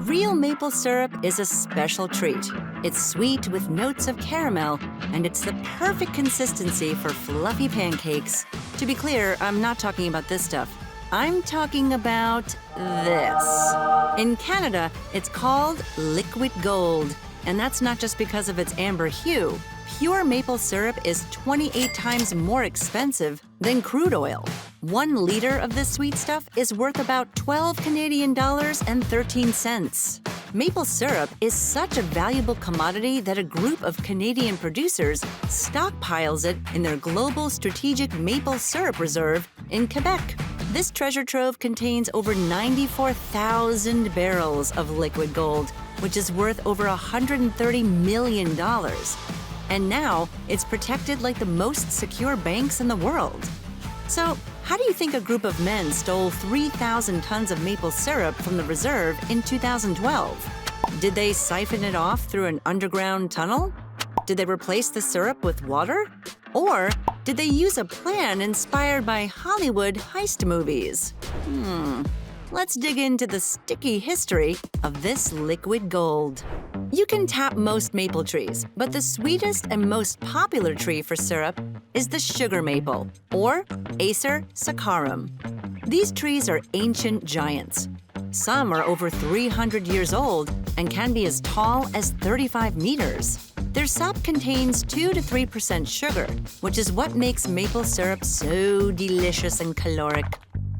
Real maple syrup is a special treat. It's sweet with notes of caramel, and it's the perfect consistency for fluffy pancakes. To be clear, I'm not talking about this stuff. I'm talking about this. In Canada, it's called liquid gold, and that's not just because of its amber hue. Pure maple syrup is 28 times more expensive than crude oil. 1 liter of this sweet stuff is worth about 12 Canadian dollars and 13 cents. Maple syrup is such a valuable commodity that a group of Canadian producers stockpiles it in their global strategic maple syrup reserve in Quebec. This treasure trove contains over 94,000 barrels of liquid gold, which is worth over $130 million. And now, it's protected like the most secure banks in the world. So, how do you think a group of men stole 3,000 tons of maple syrup from the reserve in 2012? Did they siphon it off through an underground tunnel? Did they replace the syrup with water? Or did they use a plan inspired by Hollywood heist movies? Let's dig into the sticky history of this liquid gold. You can tap most maple trees, but the sweetest and most popular tree for syrup is the sugar maple, or Acer saccharum. These trees are ancient giants. Some are over 300 years old and can be as tall as 35 meters. Their sap contains 2 to 3% sugar, which is what makes maple syrup so delicious and caloric.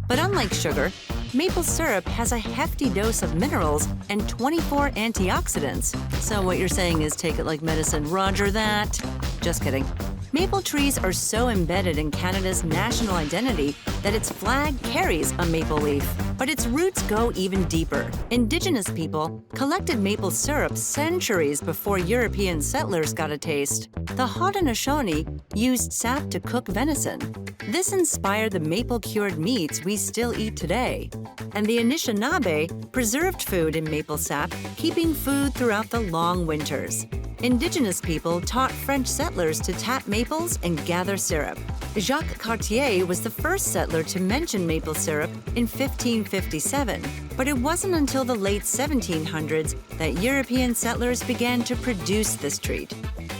But unlike sugar, maple syrup has a hefty dose of minerals and 24 antioxidants. So what you're saying is take it like medicine. Roger that. Just kidding. Maple trees are so embedded in Canada's national identity that its flag carries a maple leaf. But its roots go even deeper. Indigenous people collected maple syrup centuries before European settlers got a taste. The Haudenosaunee used sap to cook venison. This inspired the maple-cured meats we still eat today. And the Anishinaabe preserved food in maple sap, keeping food throughout the long winters. Indigenous people taught French settlers to tap maples and gather syrup. Jacques Cartier was the first settler to mention maple syrup in 1557, but it wasn't until the late 1700s that European settlers began to produce this treat.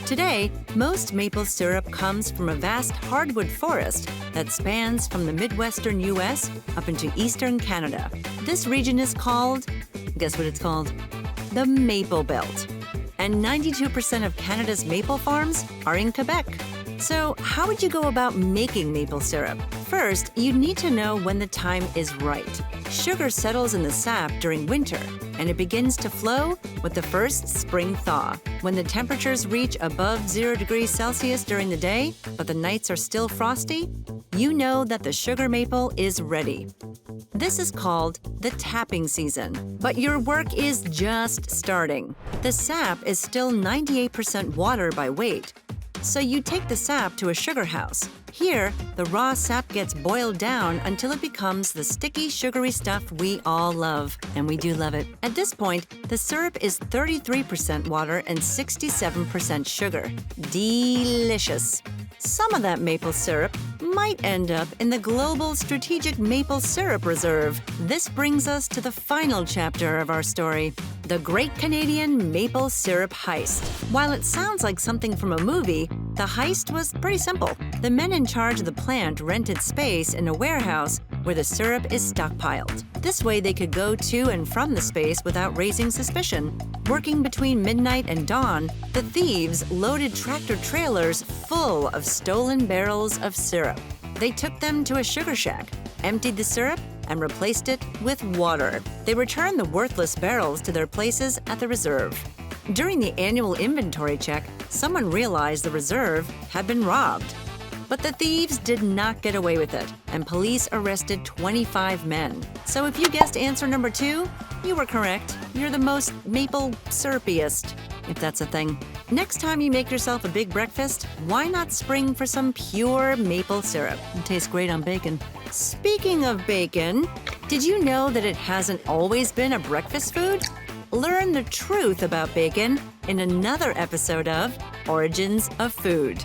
Today, most maple syrup comes from a vast hardwood forest that spans from the Midwestern U.S. up into eastern Canada. This region is called, guess what it's called? The Maple Belt. And 92% of Canada's maple farms are in Quebec. So how would you go about making maple syrup? First, you need to know when the time is right. Sugar settles in the sap during winter, and it begins to flow with the first spring thaw. When the temperatures reach above 0 degrees Celsius during the day, but the nights are still frosty, you know that the sugar maple is ready. This is called the tapping season, but your work is just starting. The sap is still 98% water by weight, so you take the sap to a sugar house. Here, the raw sap gets boiled down until it becomes the sticky, sugary stuff we all love, and we do love it. At this point, the syrup is 33% water and 67% sugar. Delicious. Some of that maple syrup might end up in the Global Strategic Maple Syrup Reserve. This brings us to the final chapter of our story, the Great Canadian Maple Syrup Heist. While it sounds like something from a movie, the heist was pretty simple. The men in charge of the plant rented space in a warehouse where the syrup is stockpiled. This way they could go to and from the space without raising suspicion. Working between midnight and dawn, the thieves loaded tractor trailers full of stolen barrels of syrup. They took them to a sugar shack, emptied the syrup, and replaced it with water. They returned the worthless barrels to their places at the reserve. During the annual inventory check, someone realized the reserve had been robbed. But the thieves did not get away with it, and police arrested 25 men. So if you guessed answer number 2, you were correct. You're the most maple syrupiest, if that's a thing. Next time you make yourself a big breakfast, why not spring for some pure maple syrup? It tastes great on bacon. Speaking of bacon, did you know that it hasn't always been a breakfast food? Learn the truth about bacon in another episode of Origins of Food.